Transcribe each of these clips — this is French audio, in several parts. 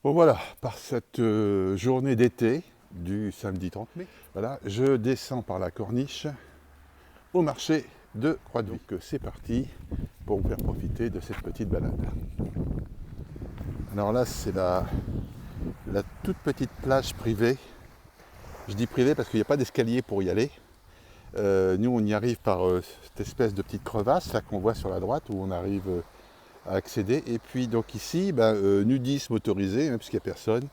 Bon voilà, par cette journée d'été du samedi 30 mai, voilà, je descends par la corniche au marché de Croix-de-Vie. Donc c'est parti pour vous faire profiter de cette petite balade. Alors là, c'est la toute petite plage privée. Je dis privée parce qu'il n'y a pas d'escalier pour y aller. Nous, on y arrive par cette espèce de petite crevasse là qu'on voit sur la droite où on arrive à accéder. Et puis donc ici, nudisme autorisé, hein, puisqu'il n'y a personne.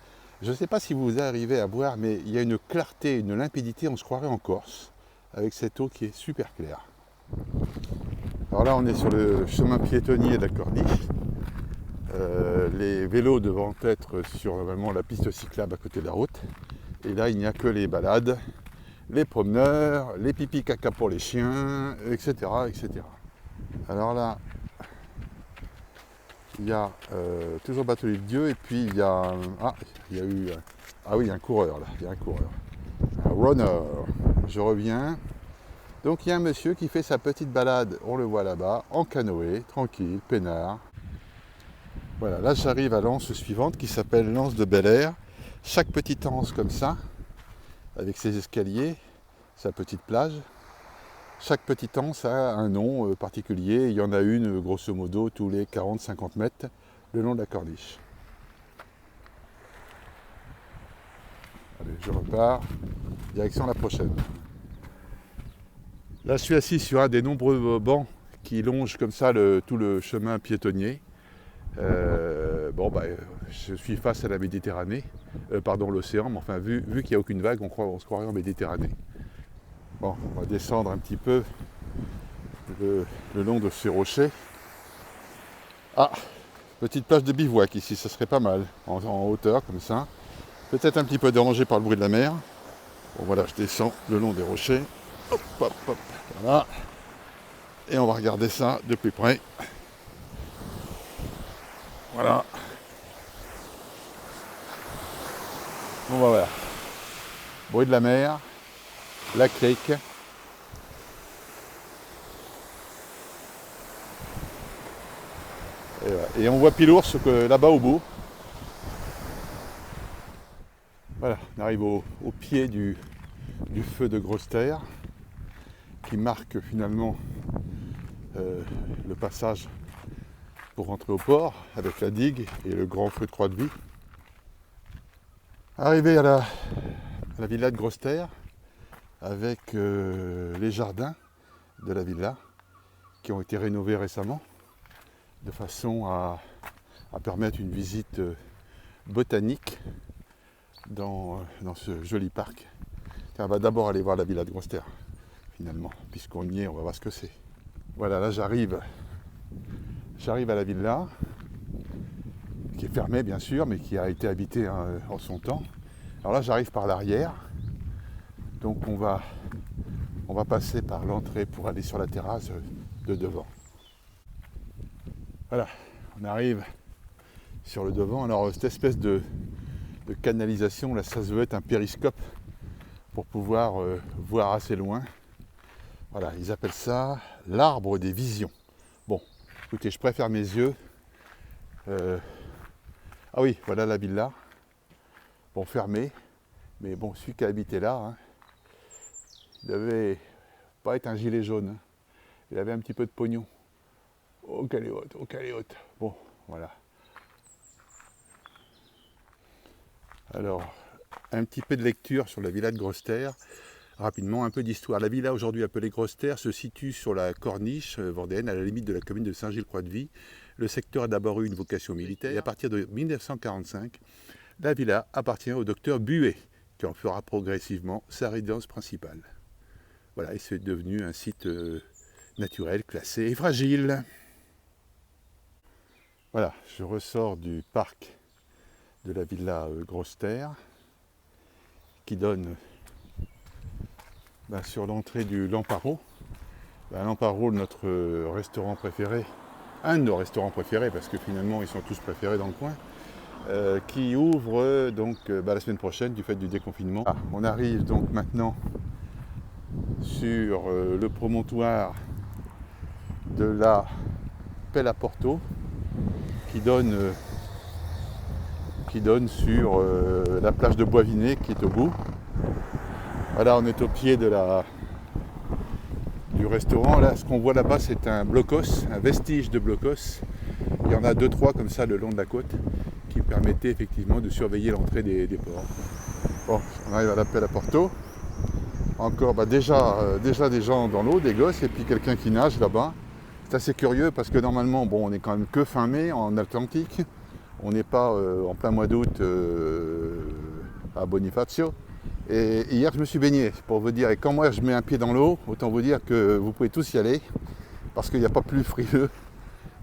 Je ne sais pas si vous arrivez à voir, mais il y a une clarté, une limpidité, on se croirait en Corse, avec cette eau qui est super claire. Alors là, on est sur le chemin piétonnier de la corniche. Les vélos devant être sur vraiment la piste cyclable à côté de la route. Et là, il n'y a que les balades, les promeneurs, les pipis caca pour les chiens, etc. etc. Alors là, il y a toujours Batelier de Dieu et puis il y a un coureur là, il y a un coureur, un runner. Je reviens. Donc il y a un monsieur qui fait sa petite balade, on le voit là-bas, en canoë, tranquille, peinard. Voilà, là j'arrive à l'anse suivante qui s'appelle l'anse de Bel-Air. Chaque petite anse comme ça, avec ses escaliers, sa petite plage. Chaque petite anse a un nom particulier. Il y en a une, grosso modo, tous les 40-50 mètres, le long de la corniche. Allez, je repars, direction la prochaine. Là, je suis assis sur un des nombreux bancs qui longent comme ça tout le chemin piétonnier. Je suis face à la Méditerranée, l'océan, mais enfin, vu qu'il n'y a aucune vague, on se croirait en Méditerranée. Bon, on va descendre un petit peu le long de ces rochers. Ah, petite plage de bivouac ici, ça serait pas mal, en hauteur comme ça. Peut-être un petit peu dérangé par le bruit de la mer. Bon voilà, je descends le long des rochers. Hop, hop, hop, voilà. Et on va regarder ça de plus près. Voilà. Bon bah voilà. Bruit de la mer, la crique. Et, voilà. Et on voit Pilours là-bas au bout. Voilà, on arrive au pied du feu de Grosse Terre qui marque finalement le passage pour rentrer au port avec la digue et le grand feu de Croix-de-Vie. Arrivé à la villa de Grosse Terre avec les jardins de la villa qui ont été rénovés récemment de façon à permettre une visite botanique dans ce joli parc. On va d'abord aller voir la villa de Grosse Terre finalement, puisqu'on y est, on va voir ce que c'est. Voilà, là j'arrive à la villa, qui est fermée bien sûr, mais qui a été habitée en son temps. Alors là j'arrive par l'arrière, donc on va passer par l'entrée pour aller sur la terrasse de devant. Voilà, on arrive sur le devant. Alors cette espèce de canalisation, là ça se veut être un périscope pour pouvoir voir assez loin. Voilà, ils appellent ça l'arbre des visions. Bon, écoutez, je préfère mes yeux. Ah oui, voilà la villa. Bon, fermée. Mais bon, celui qui a habité là, hein, il devait pas être un gilet jaune. Hein. Il avait un petit peu de pognon. Oh, qu'elle est haute, oh, qu'elle est haute. Bon, voilà. Alors, un petit peu de lecture sur la villa de Grosse Terre. Rapidement, un peu d'histoire. La villa, aujourd'hui appelée Grosse Terre, se situe sur la corniche vendéenne, à la limite de la commune de Saint-Gilles-Croix-de-Vie. Le secteur a d'abord eu une vocation militaire. Et à partir de 1945, la villa appartient au docteur Buet, qui en fera progressivement sa résidence principale. Voilà, et c'est devenu un site naturel, classé et fragile. Voilà, je ressors du parc de la villa Grosse Terre, qui donne sur l'entrée du Lamparo. Lamparo, notre restaurant préféré, un de nos restaurants préférés, parce que finalement ils sont tous préférés dans le coin, qui ouvre donc la semaine prochaine du fait du déconfinement. On arrive donc maintenant sur le promontoire de la Pelle à Porto, qui donne qui donne sur la plage de Boisvinet qui est au bout. Voilà, on est au pied du restaurant. Là, ce qu'on voit là-bas, c'est un blocos, un vestige de blocos. Il y en a 2-3 comme ça le long de la côte qui permettaient effectivement de surveiller l'entrée des ports. Bon, on arrive à l'appel à Porto. Encore déjà des gens dans l'eau, des gosses, et puis quelqu'un qui nage là-bas. C'est assez curieux parce que normalement, bon, on est quand même que fin mai en Atlantique. On n'est pas en plein mois d'août à Bonifacio. Et hier, je me suis baigné, pour vous dire. Et quand moi, je mets un pied dans l'eau, autant vous dire que vous pouvez tous y aller, parce qu'il n'y a pas plus frileux.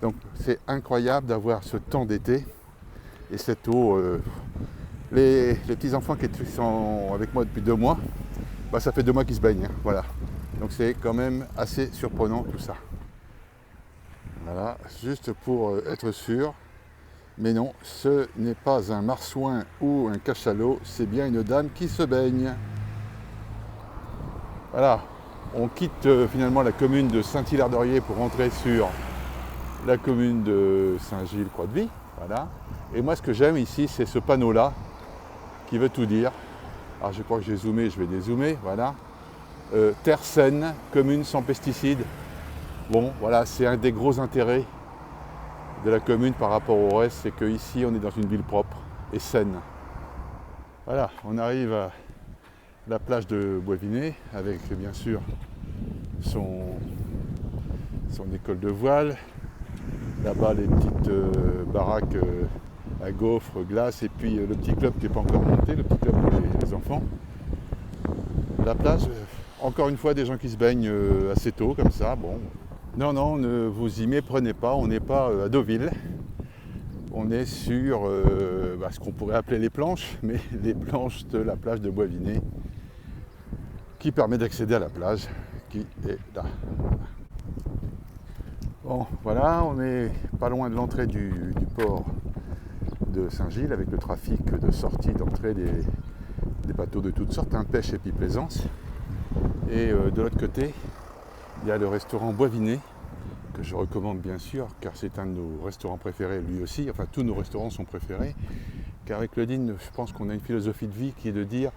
Donc, c'est incroyable d'avoir ce temps d'été et cette eau. Les petits-enfants qui sont avec moi depuis 2 mois, bah, ça fait 2 mois qu'ils se baignent. Hein, voilà. Donc, c'est quand même assez surprenant tout ça. Voilà, juste pour être sûr. Mais non, ce n'est pas un marsouin ou un cachalot, c'est bien une dame qui se baigne. Voilà, on quitte finalement la commune de Saint-Hilaire-d'Oriez pour rentrer sur la commune de Saint-Gilles-Croix-de-Vie. Voilà. Et moi, ce que j'aime ici, c'est ce panneau-là qui veut tout dire. Alors, je crois que j'ai zoomé, je vais dézoomer. Voilà. Terre saine, commune sans pesticides. Bon, voilà, c'est un des gros intérêts de la commune par rapport au reste, c'est qu'ici on est dans une ville propre et saine. Voilà, on arrive à la plage de Boisvinet avec bien sûr son école de voile. Là-bas les petites baraques à gaufres, glace, et puis le petit club qui n'est pas encore monté, le petit club pour les enfants. La plage, encore une fois des gens qui se baignent assez tôt comme ça, bon. Non, non, ne vous y méprenez pas, on n'est pas à Deauville. On est sur ce qu'on pourrait appeler les planches, mais les planches de la plage de Boisvinet, qui permet d'accéder à la plage, qui est là. Bon, voilà, on est pas loin de l'entrée du port de Saint-Gilles, avec le trafic de sortie, d'entrée des bateaux de toutes sortes, pêche et puis plaisance. Et de l'autre côté, il y a le restaurant Boisvinet, que je recommande bien sûr, car c'est un de nos restaurants préférés, lui aussi. Enfin, tous nos restaurants sont préférés, car avec Claudine, je pense qu'on a une philosophie de vie qui est de dire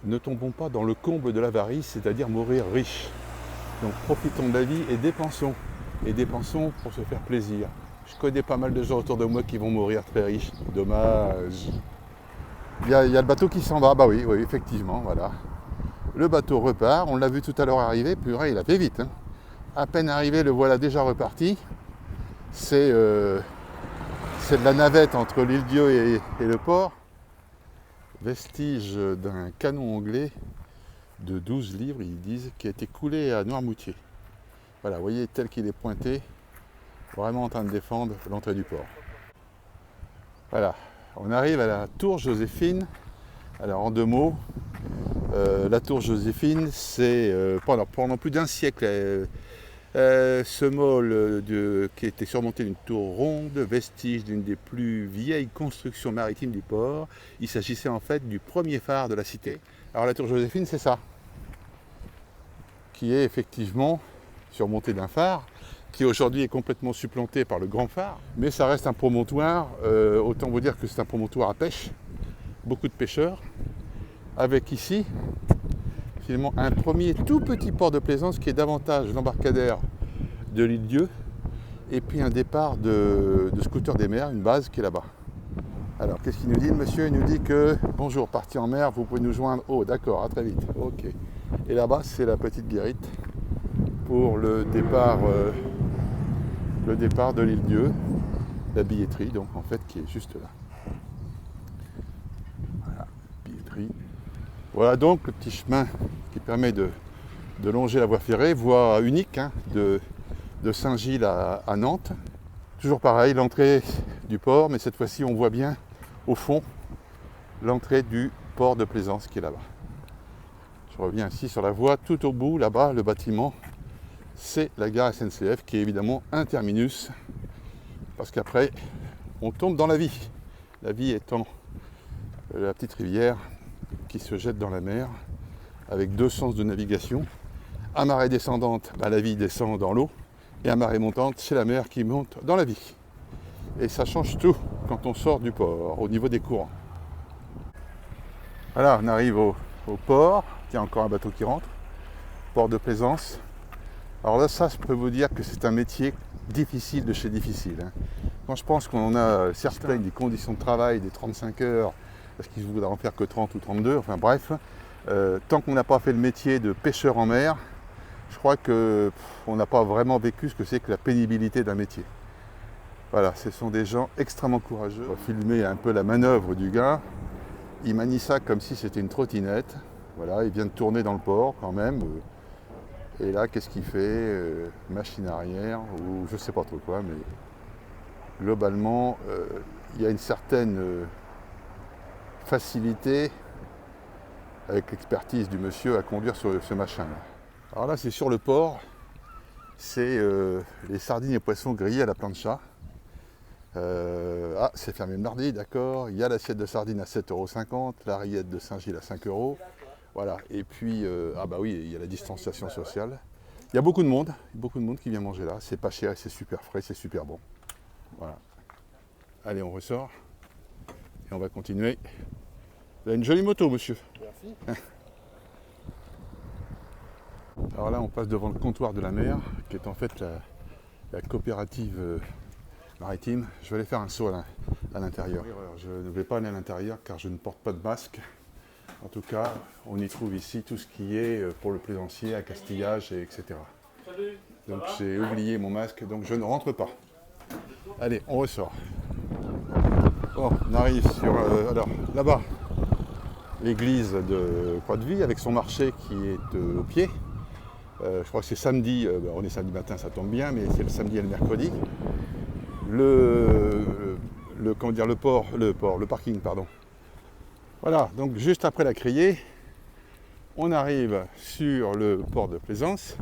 ne tombons pas dans le comble de l'avarice, c'est-à-dire mourir riche. Donc profitons de la vie et dépensons. Et dépensons pour se faire plaisir. Je connais pas mal de gens autour de moi qui vont mourir très riches. Dommage. Il y a le bateau qui s'en va, bah oui, effectivement, voilà. Le bateau repart, on l'a vu tout à l'heure arriver, purée, il a fait vite. Hein. À peine arrivé, le voilà déjà reparti. C'est de la navette entre l'île-Dieu et le port. Vestige d'un canon anglais de 12 livres, ils disent, qui a été coulé à Noirmoutier. Voilà, vous voyez, tel qu'il est pointé, vraiment en train de défendre l'entrée du port. Voilà, on arrive à la tour Joséphine. Alors, en 2 mots, la tour Joséphine, c'est pendant plus d'un siècle, ce môle qui était surmonté d'une tour ronde, vestige d'une des plus vieilles constructions maritimes du port. Il s'agissait en fait du premier phare de la cité. Alors la tour Joséphine, c'est ça, qui est effectivement surmonté d'un phare, qui aujourd'hui est complètement supplanté par le grand phare, mais ça reste un promontoire, autant vous dire que c'est un promontoire à pêche, beaucoup de pêcheurs, avec ici, finalement, un premier tout petit port de plaisance qui est davantage l'embarcadère de l'île-Dieu, et puis un départ de scooter des mers, une base qui est là-bas. Alors, qu'est-ce qu'il nous dit, le monsieur? Il nous dit que, bonjour, parti en mer, vous pouvez nous joindre. Oh, d'accord, à très vite, ok. Et là-bas, c'est la petite guérite pour le départ de l'île-Dieu, la billetterie, donc, en fait, qui est juste là. Voilà, billetterie. Voilà donc le petit chemin qui permet de longer la voie ferrée, voie unique de Saint-Gilles à Nantes. Toujours pareil, l'entrée du port, mais cette fois-ci on voit bien au fond l'entrée du port de Plaisance qui est là-bas. Je reviens ici sur la voie, tout au bout, là-bas, le bâtiment, c'est la gare SNCF qui est évidemment un terminus, parce qu'après on tombe dans la vie. La vie étant la petite rivière qui se jette dans la mer avec 2 sens de navigation. À marée descendante, la vie descend dans l'eau, et à marée montante, c'est la mer qui monte dans la vie. Et ça change tout. quand on sort du port, au niveau des courants. Voilà, on arrive au port. Tiens, encore un bateau qui rentre. Port de Plaisance. Alors là, ça, je peux vous dire que c'est un métier difficile de chez difficile. Hein. Quand je pense qu'on a certains des conditions de travail, des 35 heures, parce qu'ils voudraient en faire que 30 ou 32, enfin bref, tant qu'on n'a pas fait le métier de pêcheur en mer, je crois qu'on n'a pas vraiment vécu ce que c'est que la pénibilité d'un métier. Voilà, ce sont des gens extrêmement courageux. On va filmer un peu la manœuvre du gars. Il manie ça comme si c'était une trottinette. Voilà, il vient de tourner dans le port quand même. Et là, qu'est-ce qu'il fait? Machine arrière, ou je sais pas trop quoi, mais globalement, il y a une certaine facilité avec l'expertise du monsieur à conduire sur ce machin-là. Alors là, c'est sur le port, c'est les sardines et poissons grillés à la plancha. C'est fermé le mardi, d'accord. Il y a l'assiette de sardines à 7,50 €, la rillette de Saint-Gilles à 5 €. Voilà, et puis, il y a la distanciation sociale. Il y a beaucoup de monde qui vient manger là. C'est pas cher, c'est super frais, c'est super bon. Voilà. Allez, on ressort et on va continuer. Vous avez une jolie moto, monsieur. Merci. Alors là, on passe devant le comptoir de la mer, qui est en fait la coopérative maritime. Je vais aller faire un saut à l'intérieur. Je ne vais pas aller à l'intérieur car je ne porte pas de masque. En tout cas, on y trouve ici tout ce qui est pour le plaisancier, accastillage, etc. Salut. Donc j'ai oublié mon masque, donc je ne rentre pas. Allez, on ressort. Bon, on arrive sur, alors là-bas, l'église de Croix-de-Vie avec son marché qui est au pied. Je crois que c'est samedi, on est samedi matin, ça tombe bien, mais c'est le samedi et le mercredi. Le parking, pardon. Voilà, donc juste après la criée, on arrive sur le port de Plaisance,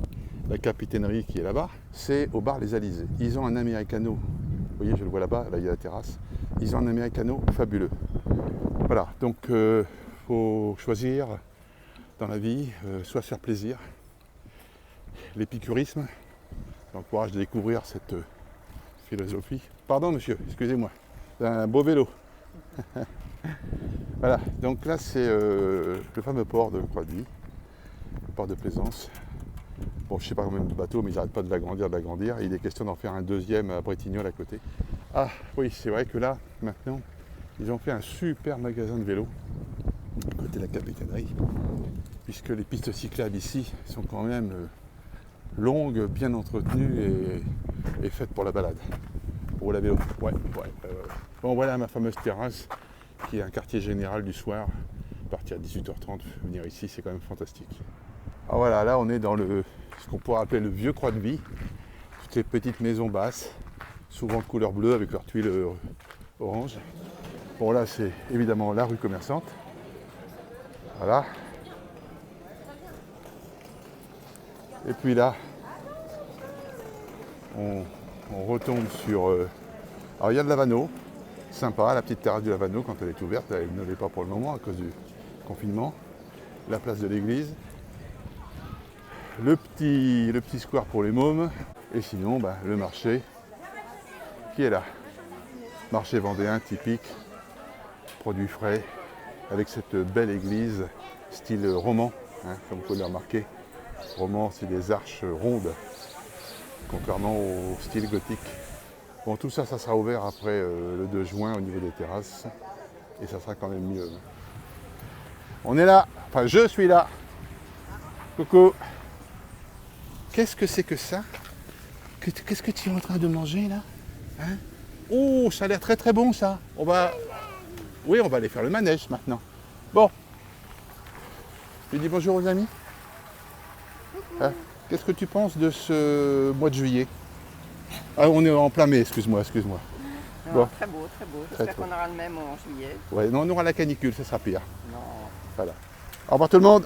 la capitainerie qui est là-bas, c'est au bar Les Alizés. Ils ont un americano, vous voyez, je le vois là-bas, là il y a la terrasse, ils ont un americano fabuleux. Voilà, donc faut choisir dans la vie, soit se faire plaisir, l'épicurisme, j'encourage de découvrir cette philosophie. Pardon monsieur, excusez-moi, c'est un beau vélo. Voilà, donc là c'est le fameux port de Croix-de-Vie, le port de Plaisance. Bon, je sais pas combien de bateaux, mais ils n'arrêtent pas de l'agrandir. Il est question d'en faire un deuxième à Bretignolles à côté. Ah oui, c'est vrai que là, maintenant, ils ont fait un super magasin de vélos à côté de la capitainerie, puisque les pistes cyclables ici sont quand même longues, bien entretenues et faites pour la balade, pour la vélo. Ouais. Bon, voilà ma fameuse terrasse, qui est un quartier général du soir. À partir de 18h30, venir ici, c'est quand même fantastique. Ah voilà, là on est dans ce qu'on pourrait appeler le vieux Croix-de-Vie. Toutes ces petites maisons basses, souvent de couleur bleue avec leurs tuiles orange. Bon là c'est évidemment la rue commerçante. Voilà. Et puis là, on retombe sur... alors il y a de Lavano, sympa, la petite terrasse du Lavano quand elle est ouverte, elle ne l'est pas pour le moment à cause du confinement. La place de l'église. Le petit square pour les mômes, et sinon le marché qui est là. Marché vendéen typique, produits frais, avec cette belle église style roman, hein, comme vous pouvez le remarquer. Roman, c'est des arches rondes, contrairement au style gothique. Bon, tout ça, ça sera ouvert après le 2 juin au niveau des terrasses, et ça sera quand même mieux. On est là, enfin je suis là. Coucou. Qu'est-ce que c'est que ça? Qu'est-ce que tu es en train de manger là, hein? Oh, ça a l'air très très bon ça. On va aller faire le manège maintenant. Bon. Tu dis bonjour aux amis. Hein? Qu'est-ce que tu penses de ce mois de juillet? Ah, on est en plein mai, excuse-moi. Non, Bon. très beau. J'espère qu'on aura le même en juillet. Ouais, non, on aura la canicule, ça sera pire. Non. Voilà. Au revoir tout le monde.